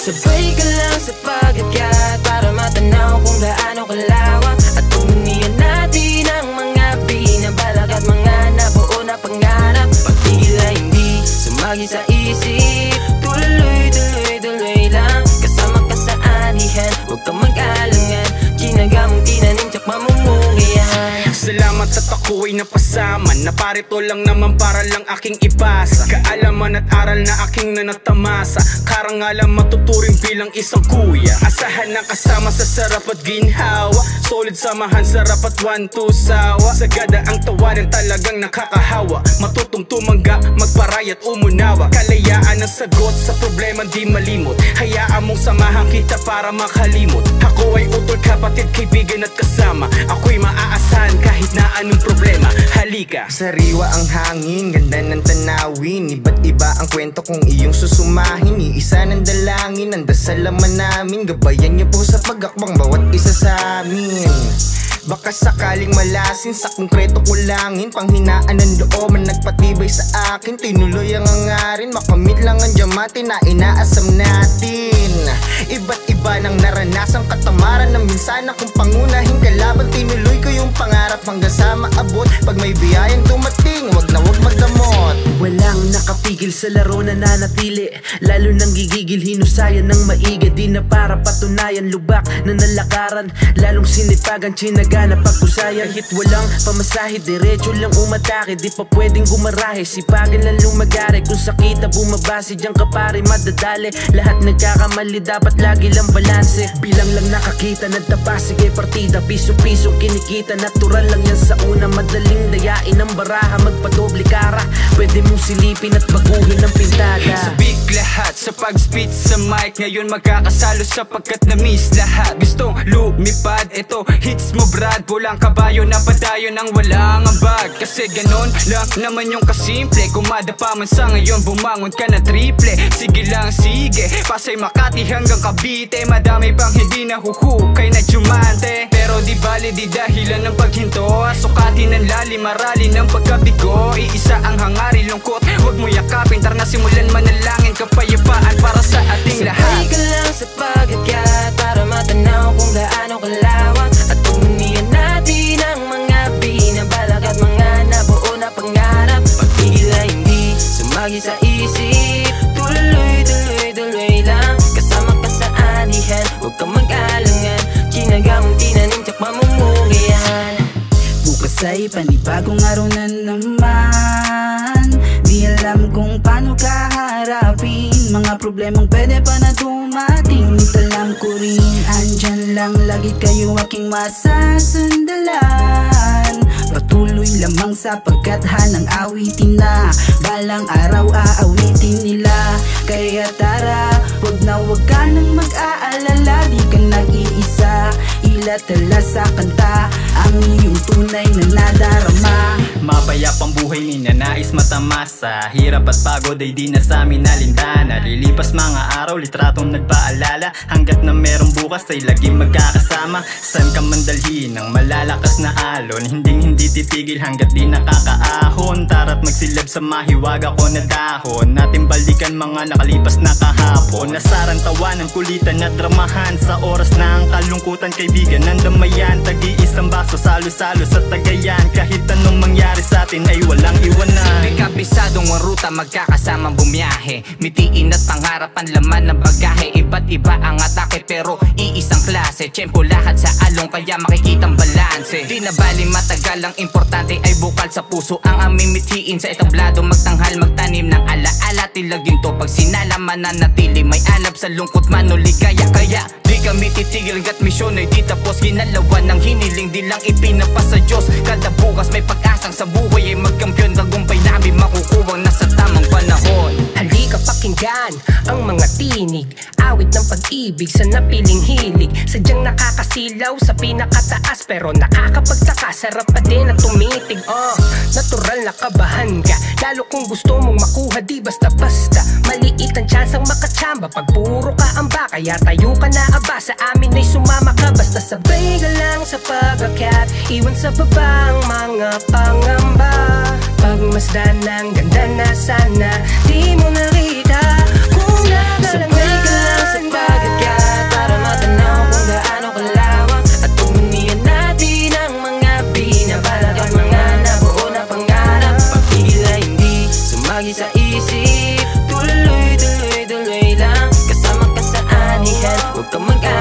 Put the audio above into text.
Sabay ka lang sa pag-akyat para matanaw kung gaano kalawak. At pagmunihan natin ang mga binabalak at mga nabuo na pangarap. Pagtigil ay hindi sumagi sa isip, tuloy lang. Kasama ka sa anihan, huwag kang mag-alangan. Ginaga mong tinanim, tsak mamumugayan. Salamat at ako ay napasama. Naparito lang naman para lang aking ipasa kaalaman at aral na aking nanatamasa. Karangalan matuturing bilang isang kuya. Asahan ng kasama sa sarap at ginhawa. Solid samahan, sarap at one-two sawa. Sagada ang tawanan talagang nakakahawa. Matutong tumangga, magparay at umunawa. Kalayaan ang sagot sa problema di malimot. Hayaan mong samahan kita para makalimot. Ako ay utol, kapatid, kaibigan at kasama. Ako'y maaasahan kahit na anong problema. Halika. Sariwa ang hangin, ganda ng tanawin. Iba't iba ang kwento kung iyong susumahin. Iisa ng dalangin, ang dasal naman namin. Gabayan niyo po sa pag-akbang bawat isa sa amin. Baka sakaling malasin sa konkreto kulangin. Panghinaan ng loob man nagpatibay sa akin. Tinuloy ang hangarin, makamit lang ang diamante na inaasam natin. Iba't iba ng naranasang katamaran na minsan akong pangunahin kalaban. Tinuloy ko yung pangarap hanggang sa maabot. Pag may biyayang dumating, wag na wag magdamot. Walang nakapigil sa laro na nanatili, lalo nang gigigil hinusayan ng maigi. Di na para patunayan lubak na nalakaran, lalong sinipagan tsinaga na pagkusayan. Kahit walang pamasahe, diretso lang umatake. Di pa pwedeng gumarahe, sipagin lang lumagari. Kung sakita bumabase, diyan ka pare madadali. Lahat nagkakamali, dapat lagi lang balanse. Bilang lang nakakita, nagtapa, sige partida. Piso-piso kinikita, natural lang yan sa una. Madaling dayain ang baraha, magpadoble kara. Pwede mong silipin at baguhin ang pintada. Sabik lahat sa pag-spit sa mic. Ngayon magkakasalo sapagkat na-miss lahat. Gustong lumipad, eto hits mo brad. Pulang kabayo na padayo ng walang ambag. Kasi ganon lang naman yung kasimple. Kumadapa man sa ngayon, bumangon ka na triple. Sige lang, sige, Pasay Makati hanggang Cavite. Madami pang hindi nahuhukay na tiyumante. Pero di bali, di dahilan ng paghinto. Sukatin ng lalim, marali ng pagkabigo. Iisa ang hangari, lungkot, huwag mo yakapin. Tara na simulan, manalangin, kapayapaan para sa ating lahat. Sabay ka lang sa pag-akyat para matanaw kung gaano kalawak. At pagmunihan natin ang mga binabalak at mga nabuo na pangarap. Pagtigil ay hindi sumagi sa isip, tuloy lang. Kasama ka sa anihan, huwag kang mag-alangan. Ginaga mong tinanim, tsak mamumugayan. Bukas ay panibagong araw na naman. Di alam kung paano kaharapin mga problemang pwede pa na dumating. Ngunit alam ko rin, andyan lang lagi kayo aking masasandalan. Patuloy lamang sapagkat hanang awitin na. Balang araw aawitin nila. Kaya tara, wag ka nang mag-aalala. Di ka nag-iisa, ilatala sa kanta ang iyong tunay na nadarama. Mapayapang buhay ni nanais matamasa. Hirap at pagod ay di na sa amin nalintana. Lilipas mga araw, litratong nagpaalala. Hanggat na merong bukas ay laging magkakasama. San ka man dalhin ng malalakas na alon, hindi titigil hanggat di nakakaahon. Tara't magsilab sa mahiwaga ko na dahon. Natin balikan mga nakalipas na kahapon. Nasaran tawanan, kulitan at dramahan. Sa oras ng kalungkutan, kaibigan ng damayan. Tag-iisang baso, salo-salo sa tagayan. Kahit anong mangyari sa atin ay walang iwanan. May kabisadong ruta, magkakasamang bumiyahe. Mitiin at pangarap ang laman ng bagahe. Iba't iba ang atake pero iisang klase. Tiyempo lahat sa along kaya makikitang balanse. Di na bali matagal, ang importante ay bukal sa puso. Ang aming mithiin sa etablado, magtanghal, magtanim ng alaala. Tilagin to pag sinalaman na natili. May alab sa lungkot man o ligaya. Kaya di kami titigil hanggat misyon ay di tapos. Ginalawan ng hiniling, di lang ipinapasa Diyos. Kada bukas may pag-asang sa buhay ay magkampiyon. Tagumpay namin makukuwang nasa tamang panahon. Halika pakinggan ang mga tinig, awit ng pag-ibig sa napiling hilig. Sadyang nakakasilaw sa pinakataas pero nakakapagtaka, sarap pa din at tumitig. Natural na kabahan ka, lalo kung gusto mong makuha di basta-basta. Maliit ang tsansang makachamba pag puro ka amba. Kaya tayo ka na aba, sa amin ay sumama ka. Basta sabay ka lang sa pag-akyat, iwan sa baba ang mga pangamba. Pagmasdan ng ganda na sana di mo nakita kung nakalangan. Sabay ka lang sa lagi sa isip. Tuloy lang, kasama ka sa anihan, huwag kang mag